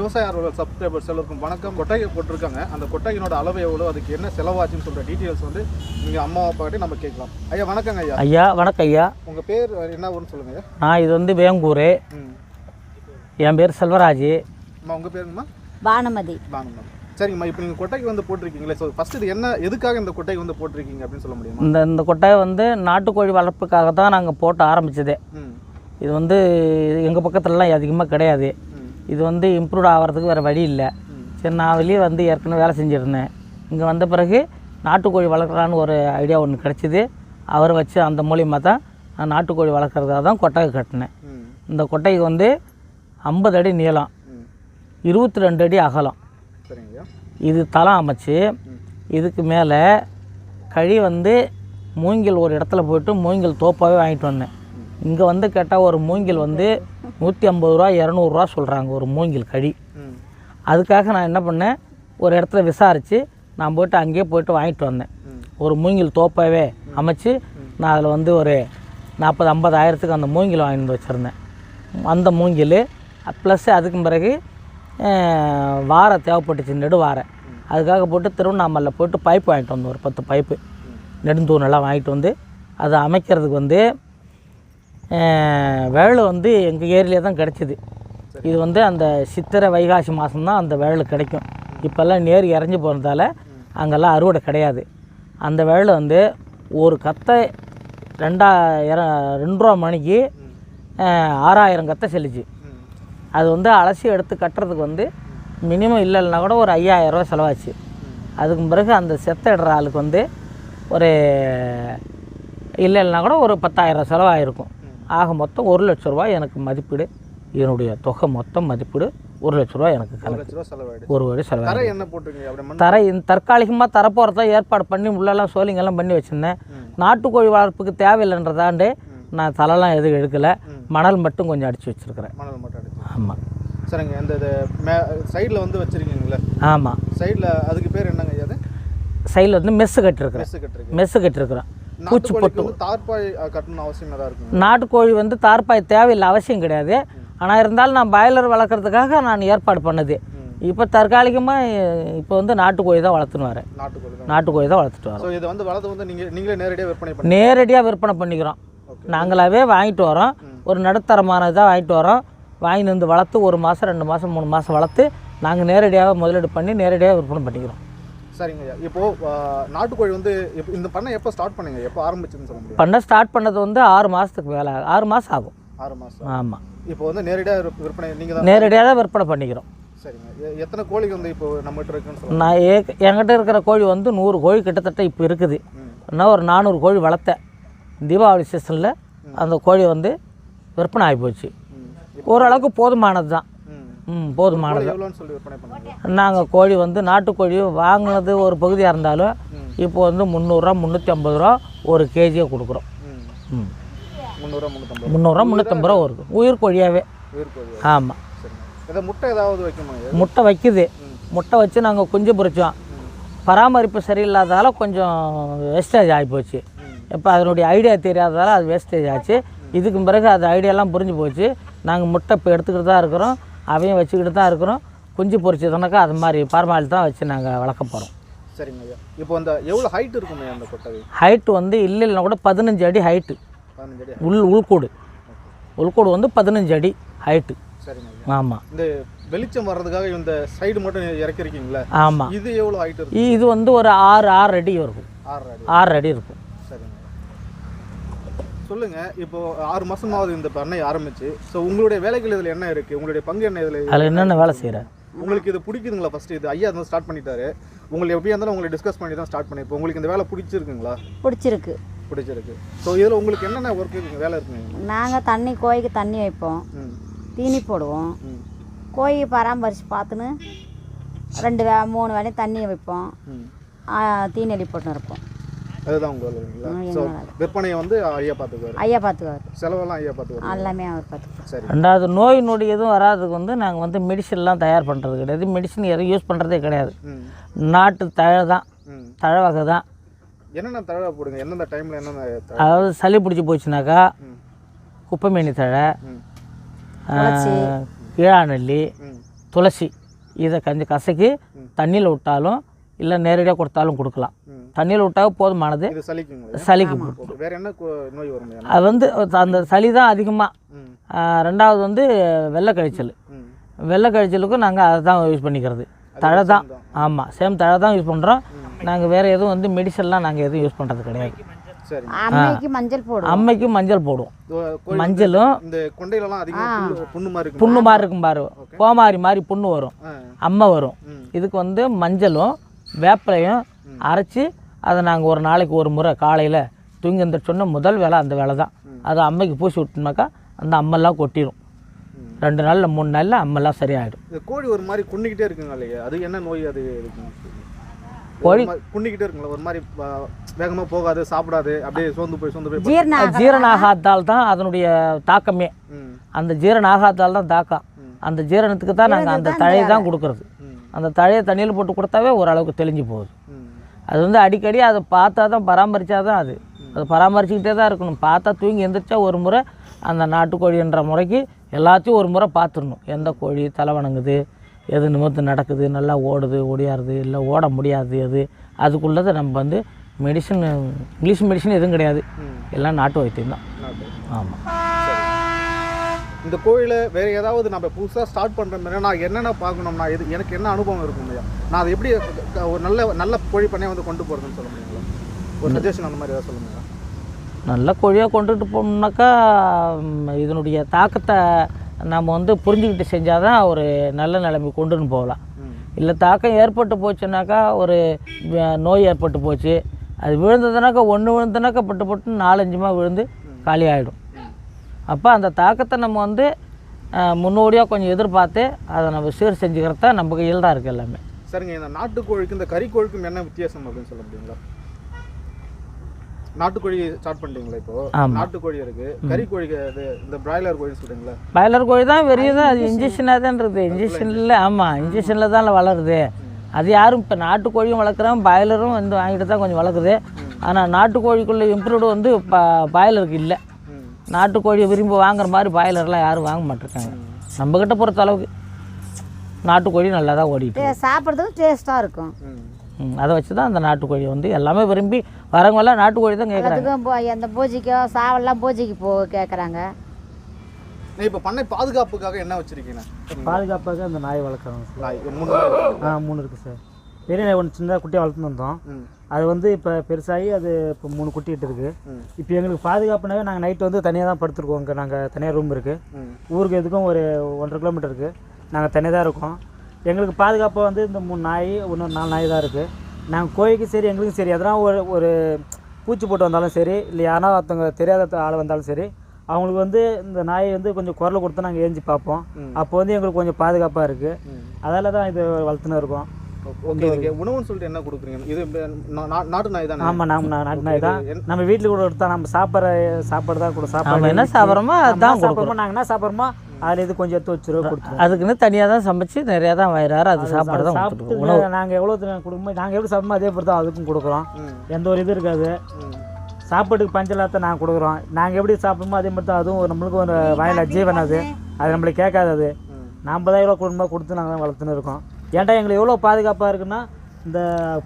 விவசாய ஆர்வலர் சப்ஸ்கிரைபர்ஸ் எல்லோருக்கும் வணக்கம். கொட்டகை போட்டிருக்காங்க. அந்த கொட்டகையினோட அளவு எவ்வளோ, அதுக்கு என்ன செலவாச்சுன்னு சொல்கிற டீட்டெயில்ஸ் வந்து நீங்கள் அம்மா அப்பாக்கிட்டே நம்ம கேட்கலாம். ஐயா வணக்கங்க. ஐயா ஐயா வணக்கம் ஐயா. உங்கள் பேர் என்ன ஊருன்னு சொல்லுங்கள் ஐயா. இது வந்து வேங்கூர். என் பேர் செல்வராஜ். அம்மா உங்கள் பேருங்கம்மா? பானுமதி. பானுமதி. சரிங்கம்மா, இப்போ நீங்கள் கொட்டகை வந்து போட்டிருக்கீங்களே, ஸோ ஃபஸ்ட்டு இது என்ன, எதுக்காக இந்த கொட்டகை வந்து போட்டிருக்கீங்க அப்படின்னு சொல்ல முடியுமா? இந்த கொட்டகை வந்து நாட்டுக்கோழி வளர்ப்புக்காக தான் நாங்கள் போட்டு ஆரம்பித்ததே. இது வந்து எங்கள் பக்கத்துலலாம் அதிகமாக கிடையாது. இது வந்து இம்ப்ரூவ் ஆகிறதுக்கு வேறு வழி இல்லை. சரி, நான் வெளியே வந்து ஏற்கனவே வேலை செஞ்சுருந்தேன். இங்கே வந்த பிறகு நாட்டுக்கோழி வளர்க்குறான்னு ஒரு ஐடியா ஒன்று கிடச்சிது. அவரை வச்சு அந்த மூலியமாக தான் நான் நாட்டுக்கோழி வளர்க்குறதுக்காக தான் கொட்டகை கட்டினேன். இந்த கொட்டகைக்கு வந்து 50 அடி நீளம், 22 அடி அகலம். இது தளம் அமைச்சு இதுக்கு மேலே கழி வந்து மூங்கில் ஒரு இடத்துல போய்ட்டு மூங்கில் தோப்பாகவே வாங்கிட்டு வந்தேன். இங்கே வந்து கேட்டால் ஒரு மூங்கில் வந்து 150 ரூபா 200 ரூபா சொல்கிறாங்க ஒரு மூங்கில் கழி. அதுக்காக நான் என்ன பண்ணேன், ஒரு இடத்துல விசாரித்து நான் போய்ட்டு அங்கேயே போய்ட்டு வாங்கிட்டு வந்தேன். ஒரு மூங்கில் தோப்பாகவே அமைச்சு நான் அதில் வந்து ஒரு 40-50 ஆயிரத்துக்கு அந்த மூங்கில் வாங்கிட்டு வந்து வச்சுருந்தேன். அந்த மூங்கில் ப்ளஸ் அதுக்கு பிறகு வாரை தேவைப்பட்டுச்சு, நெடுவாரை. அதுக்காக போட்டு திருவண்ணாமலையில் போய்ட்டு பைப்பு வாங்கிட்டு வந்தோம். ஒரு 10 பைப்பு நெடுந்தூணெல்லாம் வாங்கிட்டு வந்து அதை அமைக்கிறதுக்கு வந்து வேலை வந்து எங்கள் ஏரியிலே தான் கிடச்சிது. இது வந்து அந்த சித்திரை வைகாசி மாதம்தான் அந்த வேலை கிடைக்கும். இப்போல்லாம் நேர் இறஞ்சி போகிறதால அங்கெல்லாம் அறுவடை கிடையாது. அந்த வேலை வந்து ஒரு கத்தை 2 ரூபா மணிக்கு 6000 கத்தை செல்லிச்சு. அது வந்து அலசி எடுத்து கட்டுறதுக்கு வந்து மினிமம் இல்லைன்னா கூட ஒரு 5000 ரூபா செலவாச்சு. அதுக்கு பிறகு அந்த செத்த இடுற ஆளுக்கு வந்து ஒரு இல்லைன்னா கூட ஒரு 10,000 செலவாகிருக்கும். ஆக மொத்தம் 1 லட்ச ரூபா எனக்கு மதிப்பீடு. இதனுடைய தொகை மொத்தம் மதிப்பீடு 1 லட்ச ரூபா எனக்கு ஒரு வழி செலவாயிடுச்சு. தரை தற்காலிகமாக தரப்போகிறத ஏற்பாடு பண்ணி உள்ளெல்லாம் சோலிங்கெல்லாம் பண்ணி வச்சுருந்தேன். நாட்டுக்கோழி வளர்ப்புக்கு தேவையில்லைன்றதாண்டு நான் தலைலாம் எதுவும் எடுக்கலை. மணல் மட்டும் கொஞ்சம் அடித்து வச்சுருக்கிறேன். மணல் மட்டும் அடிச்சு. ஆமாம். சரிங்க. இந்த சைடில் வந்து வச்சுருக்கீங்களே? ஆமாம். சைடில் அதுக்கு பேர் என்னங்க ஐயா? அது சைடில் வந்து மெஸ்ஸு கட்டிருக்கிறேன். மெஸ்ஸு கட்டிருக்கிறேன். பூச்சி போட்டு தார்பாய் கட்டணும் அவசியம் தான் இருக்கும். நாட்டுக்கோழி வந்து தார்பாய் தேவையில்லை, அவசியம் கிடையாது. ஆனால் இருந்தாலும் நான் பாய்லர் வளர்க்குறதுக்காக நான் ஏற்பாடு பண்ணது. இப்போ தற்காலிகமாக இப்போ வந்து நாட்டுக்கோழி தான் வளர்த்துன்னு வரேன். நாட்டுக்கோழி தான் வளர்த்துட்டு வரேன். ஸோ இதை வந்து வளர்த்து வந்து நீங்களே நேரடியாக விற்பனை பண்ணிக்கிறோம். நாங்களாகவே வாங்கிட்டு வரோம். ஒரு நடுத்தரமானதாக வாங்கிட்டு வரோம். வாங்கிட்டு வந்து வளர்த்து 1 மாதம் 2 மாதம் 3 மாதம் வளர்த்து நாங்கள் நேரடியாக முதலீடு பண்ணி நேரடியாக விற்பனை பண்ணிக்கிறோம். சரிங்க ஐயா. இப்போது நாட்டுக்கோழி வந்து இந்த பண்ணை எப்போ ஸ்டார்ட் பண்ணுங்க, எப்போ ஆரம்பிச்சுன்னு சொல்ல முடியும்? பண்ணை ஸ்டார்ட் பண்ணது வந்து 6 மாதத்துக்கு மேலே 6 மாதம் ஆகும். 6 மாதம். ஆமாம். இப்போ வந்து நேரடியாக விற்பனை நீங்கள் தான்? நேரடியாக தான் விற்பனை பண்ணிக்கிறோம். சரிங்க. எத்தனை கோழிக்கு வந்து இப்போ நம்மகிட்ட இருக்குன்னு சொல்லுங்கள். நான் என்கிட்ட இருக்கிற கோழி வந்து 100 கோழி கிட்டத்தட்ட இப்போ இருக்குது. இன்னும் ஒரு 400 கோழி வளர்த்தேன். தீபாவளி சீசனில் அந்த கோழி வந்து விற்பனை ஆகி போச்சு. ஓரளவுக்கு போதுமானது தான். போதுமானது. நாங்கள் கோழி வந்து நாட்டுக்கோழி வாங்கினது ஒரு பகுதியாக இருந்தாலும் இப்போ வந்து 300 ரூபா 350 ரூபா ஒரு கேஜியாக கொடுக்குறோம். 300 ரூபா 350 ரூபா ஒரு உயிர் கோழியாகவே. ஆமாம். முட்டை ஏதாவது வைக்கணும்? முட்டை வைக்குது. முட்டை வச்சு நாங்கள் குஞ்சு பொரிச்சோம். பராமரிப்பு சரியில்லாததால் கொஞ்சம் வேஸ்டேஜ் ஆகிப்போச்சு. இப்போ அதனுடைய ஐடியா தெரியாததால் அது வேஸ்டேஜ் ஆச்சு. இதுக்கு பிறகு அது ஐடியாலாம் புரிஞ்சு போச்சு. நாங்கள் முட்டை இப்போ எடுத்துக்கிட்டு தான் இருக்கிறோம், அவையும் வச்சுக்கிட்டு தான் இருக்கிறோம். குஞ்சு பொரிச்சதுனாக்கா அது மாதிரி ஃபார்மாலிட்டி தான் வச்சு நாங்கள் வளர்க்க போகிறோம். சரிங்க ஐயா. இப்போ அந்த எவ்வளோ ஹைட் இருக்குமே அந்த கொட்டகை? ஹைட்டு வந்து இல்லைன்னா கூட 15 அடி ஹைட்டு. 15 அடி உள்கூடு வந்து 15 அடி ஹைட்டு. சரிங்க. ஆமாம். இந்த வெளிச்சம் வர்றதுக்காக இந்த சைடு மட்டும் இறக்கிருக்கீங்களா? ஆமாம். இது எவ்வளோ ஹைட் இருக்கு? இது வந்து ஒரு 6 அடி இருக்கும். 6 அடி இருக்கும். சரிங்க. சொல்லுங்கள். இப்போது 6 மாதமாவது இந்த பண்ணை ஆரம்பிச்சு, ஸோ உங்களுடைய வேலைகள் இதில் என்ன இருக்குது? உங்களுடைய பங்கு என்ன இதில்? அதில் என்னென்ன வேலை செய்கிறேன்? உங்களுக்கு இது பிடிக்குதுங்களா? ஃபஸ்ட்டு இது ஐயா வந்து ஸ்டார்ட் பண்ணிட்டாரு. உங்களுக்கு எப்படியா இருந்தாலும் உங்களை டிஸ்கஸ் பண்ணி தான் ஸ்டார்ட் பண்ணி. இப்போ உங்களுக்கு இந்த வேலை பிடிச்சிருக்குங்களா? பிடிச்சிருக்கு. ஸோ இதில் உங்களுக்கு என்னென்ன ஒர்க் இருக்குங்க, வேலை இருக்குங்க? நாங்கள் கோழிக்கு தண்ணி வைப்போம், தீனி போடுவோம், கோழி பராமரித்து பார்த்துன்னு 2-3 வேலையும் தண்ணி வைப்போம், தீனி அள்ளி போட்டுன்னு இருப்போம். அதுதான் உங்கள் விற்பனையை வந்து ஐயா பார்த்துக்குவார். செலவெல்லாம் ஐயா பார்த்துக்குவார். எல்லாமே அவர் பார்த்துக்குவார். சரி. 2வது நோய் நொடி எதுவும் வராதுக்கு வந்து நாங்கள் வந்து மெடிசன்லாம் தயார் பண்ணுறது கிடையாது. மெடிசன் எதுவும் யூஸ் பண்ணுறதே கிடையாது. நாட்டு தழை தான், தழை வகை தான். என்னென்ன தழை போடுங்க? எந்தெந்த டைமில் என்னென்ன? அதாவது சளி பிடிச்சி போச்சுனாக்கா குப்பைமேனி தழை, கீழாநெல்லி, துளசி இதை கொஞ்சம் கசக்கி தண்ணியில் விட்டாலும் இல்லை நேரடியாக கொடுத்தாலும் கொடுக்கலாம். தண்ணியில் விட்டாலும் போதுமானது. இது சளிக்குங்களா? சளிக்கு வேற என்ன நோய் வரும்? அது வந்து அந்த சளி தான் அதிகமாக. ரெண்டாவது வந்து வெள்ளை கழிச்சல். வெள்ளை கழிச்சலுக்கும் நாங்கள் அதை தான் யூஸ் பண்ணிக்கிறது. தழை தான். ஆமாம், சேம் தழை தான் யூஸ் பண்ணுறோம். நாங்கள் வேறு எதுவும் வந்து மெடிசன்லாம் நாங்கள் எதுவும் யூஸ் பண்ணுறது கிடையாது. சரி. அம்மைக்கு மஞ்சள் போடுவோம். அம்மைக்கு மஞ்சள் போடுவோம். மஞ்சளும் இந்த கொண்டையிலலாம் அதிகமாக புண்ணு மாதிரி இருக்கும். புண்ணு மாதிரி இருக்கும் பாரு, கோமாரி மாதிரி புண்ணு வரும், அம்மை வரும். இதுக்கு வந்து மஞ்சளும் வேப்பிலையும் அரைச்சி அதை நாங்கள் ஒரு நாளைக்கு ஒரு முறை காலையில் தூங்கி எழுந்திரிச்சோன்னா முதல் வேலை அந்த வேலை தான். அதை அம்மைக்கு பூசி விட்டோம்னாக்கா அந்த அம்மெல்லாம் கொட்டிடும். 2 நாளில் 3 நாளில் அம்மெல்லாம் சரியாயிடும். இந்த கோழி ஒரு மாதிரி குன்னிக்கிட்டே இருக்குங்க இல்லையா? அது என்ன நோய்? அது கோழி குன்னிக்கிட்டே இருக்குங்களா? ஒரு மாதிரி வேகமாக போகாது, சாப்பிடாது, அப்படியே சோர்ந்து போய் ஜீரண ஆகாதால் தான் அதனுடைய தாக்கமே. அந்த ஜீரண ஆகாதால் தான் தாக்கம். அந்த ஜீரணத்துக்கு தான் நாங்கள் அந்த தழையை தான் கொடுக்குறது. அந்த தழையை தண்ணியில் போட்டு கொடுத்தாவே ஓரளவுக்கு தெளிஞ்சு போகுது. அது வந்து அடிக்கடி அதை பார்த்தா தான் பராமரித்தா தான் அது பராமரிச்சுக்கிட்டே தான் இருக்கணும். பார்த்தா தூங்கி எந்திரிச்சா ஒரு முறை அந்த நாட்டுக்கோழின்ற முறைக்கு எல்லாத்தையும் ஒரு முறை பார்த்துடணும். எந்த கோழி தலை வணங்குது, எது நிமிர்ந்து நடக்குது, நல்லா ஓடுது, ஓடியாருது, இல்லை ஓட முடியாது, எது அதுக்குள்ளதை நம்ம வந்து மெடிசன், இங்கிலீஷ் மெடிசன் எதுவும் கிடையாது, எல்லாம் நாட்டு வைத்தியம் தான். ஆமாம். இந்த கோயிலை வேறு ஏதாவது நம்ம புதுசாக ஸ்டார்ட் பண்ணுற மாதிரி நான் என்னென்ன பார்க்கணும்னா இது எனக்கு என்ன அனுபவம் இருக்கும் இல்லையா? நான் அதை எப்படி ஒரு நல்ல கோழி பண்ணையை வந்து கொண்டு போகிறதுன்னு சொல்ல முடியுங்களா? ஒரு சஜஷன் அந்த மாதிரி ஏதாவது சொல்ல முடியுங்களா? நல்ல கோழியாக கொண்டுட்டு போகணுன்னாக்கா இதனுடைய தாக்கத்தை நம்ம வந்து புரிஞ்சுக்கிட்டு செஞ்சால் தான் ஒரு நல்ல நிலைமை கொண்டுன்னு போகலாம். இல்லை தாக்கம் ஏற்பட்டு போச்சுனாக்கா, ஒரு நோய் ஏற்பட்டு போச்சு, அது விழுந்ததுனாக்கா ஒன்று விழுந்ததுனாக்கா பட்டு 4-5 விழுந்து காலி ஆகிடும். அப்போ அந்த தாக்கத்தை நம்ம வந்து முன்னோடியாக கொஞ்சம் எதிர்பார்த்து அதை நம்ம சீர் செஞ்சுக்கிறது தான் நம்ம கையில் தான் இருக்குது எல்லாமே. சரிங்க. இந்த நாட்டுக்கோழிக்கும் இந்த கறிக்கோழிக்கும் என்ன வித்தியாசம் அப்படின்னு சொல்ல முடியுங்களா? நாட்டுக்கோழி ஸ்டார்ட் பண்ணிட்டீங்களா? இப்போ நாட்டுக்கோழி இருக்குது, கறிக்கோழிக்கு அது இந்த பிராய்லர் கோழின்னு சொல்கிறீங்களா? பிராய்லர் கோழி தான் வெறியதான், அது இன்ஜெக்ஷனாக தான் இருக்குது. இன்ஜெக்ஷனில், ஆமாம், இன்ஜெக்ஷனில் தான் வளருது. அது யாரும் இப்போ நாட்டுக்கோழியும் வளர்க்குறோம், பாய்லரும் வந்து வாங்கிட்டு தான் கொஞ்சம் வளர்க்குது. ஆனால் நாட்டுக்கோழிக்குள்ளே இம்ப்ரூவ்டு வந்து பாய்லருக்கு இல்லை. நாட்டுக்கோழியை விரும்பி வாங்குற மாதிரி பாய்லர்லாம் யாரும் வாங்க மாட்டிருக்காங்க. நம்மக்கிட்ட பொறுத்த அளவுக்கு நாட்டுக்கோழி நல்லா தான் ஓடிட்டு சாப்பிட்றதுக்கும் டேஸ்ட்டாக இருக்கும். அதை வச்சு தான் அந்த நாட்டுக்கோழி வந்து எல்லாமே விரும்பி வரவங்கெல்லாம் நாட்டுக்கோழி தான் கேட்குறாங்க. அந்த பூஜைக்கோ சாவெல்லாம் பூஜைக்கு கேட்குறாங்க. இப்போ பண்ணை பாதுகாப்புக்காக என்ன வச்சுருக்கீங்க? பாதுகாப்பாக அந்த நாய் வளர்க்குறோம். நாய் 3 இருக்குது சார். பெரிய நாய் ஒன்று சின்னதாக குட்டியாக வளர்த்துன்னு வந்தோம். அது வந்து இப்போ பெருசாகி அது இப்போ 3 குட்டிகிட்டு இருக்குது. இப்போ எங்களுக்கு பாதுகாப்புனாவே நாங்கள் நைட்டு வந்து தனியாக தான் படுத்துருக்கோம். இங்கே நாங்கள் தனியாக ரூம் இருக்குது. ஊருக்கு எதுக்கும் ஒரு 1.5 கிலோமீட்டர் இருக்குது. நாங்கள் தனியாக தான் இருக்கோம். எங்களுக்கு பாதுகாப்பாக வந்து இந்த 3 நாய், இன்னும் 4 நாய் தான் இருக்குது. நாங்கள் கோழிக்கும் சரி எங்களுக்கும் சரி எதனா ஒரு பூச்சி போட்டு வந்தாலும் சரி, இல்லை யாரா ஒருத்தவங்க தெரியாத ஆள் வந்தாலும் சரி, அவங்களுக்கு வந்து இந்த நாயை வந்து கொஞ்சம் குரலை கொடுத்து நாங்கள் ஏஞ்சி பார்ப்போம். அப்போ வந்து எங்களுக்கு கொஞ்சம் பாதுகாப்பாக இருக்குது. அதால் தான் இது வளர்த்துன்னு இருக்கோம். ஓகே. உணவுன்னு சொல்லிட்டு என்ன கொடுக்குறீங்க? இது நாட்டு நாய் தான். ஆமாம், நாட்டு நாய் தான். நம்ம வீட்டில் கூட எடுத்தா நம்ம சாப்பாடு தான் கூட சாப்பாடு என்ன சாப்பிட்றோமோ அதுதான் சாப்பிட்றோமோ. நாங்கள் என்ன சாப்பிட்றோமோ அதில் இது கொஞ்சம் எடுத்து வச்சுருவோம், கொடுத்துருவோம். அதுக்குன்னு தனியாக தான் சமைச்சு நிறையா தான் வயிறாரு அது சாப்பாடு தான் சாப்பிட்டு நாங்கள் எவ்வளோ கொடுக்கும்போது நாங்கள் எப்படி சாப்பிடுமோ அதே பொறுத்து தான் அதுக்கும் கொடுக்குறோம். எந்த ஒரு இது இருக்காது. சாப்பாட்டுக்கு பஞ்சலாத்தை நாங்கள் கொடுக்குறோம். நாங்கள் எப்படி சாப்பிடுமோ அதே மாதிரி தான் அதுவும் நம்மளுக்கு ஒரு வாயில ஜீவன். அது நம்மளுக்கு கேட்காது. அது நாம் தான் எவ்வளோ குடும்பமாக கொடுத்து நாங்கள் தான் வளர்த்துன்னு இருக்கோம். ஏன்டா எங்களுக்கு எவ்வளோ பாதுகாப்பாக இருக்குன்னா, இந்த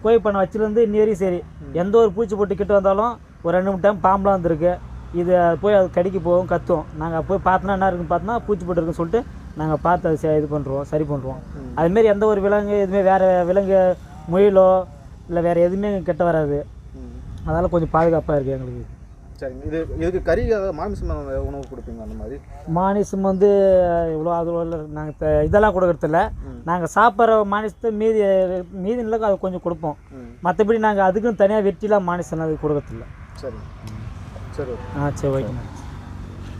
கோழி பண்ணை வச்சுருந்து இன்னி வரையும் சரி எந்த ஒரு பூச்சி போட்டு கிட்ட வந்தாலும் ஒரு 2-3 டைம் பாம்பெலாம் வந்திருக்கு. இது போய் அது கடிக்கு போகும், கத்தும். நாங்கள் போய் பார்த்தோன்னா என்ன இருக்குன்னு பார்த்தோன்னா பூச்சி போட்டு இருக்குன்னு சொல்லிட்டு நாங்கள் பார்த்து அது இது பண்ணுறோம், சரி பண்ணுறோம். அதுமாரி எந்த ஒரு விலங்கு எதுவுமே வேறு விலங்கு முயலோ இல்லை வேறு எதுவுமே கெட்ட வராது. அதனால் கொஞ்சம் பாதுகாப்பாக இருக்குது எங்களுக்கு. சரிங்க. இதுக்கு கறி மாமிசம் உணவு கொடுப்பீங்க? அந்த மாதிரி மானிசம் வந்து இவ்வளோ அது நாங்கள் இதெல்லாம் கொடுக்கறதில்ல. நாங்கள் சாப்பிட்ற மானிசத்தை மீதி இல்லை அது கொஞ்சம் கொடுப்போம். மற்றபடி நாங்கள் அதுக்குன்னு தனியாக வெட்டிலாம் மானிசம் அது கொடுக்கறதில்ல. சரி சரி. சரி, ஓகே.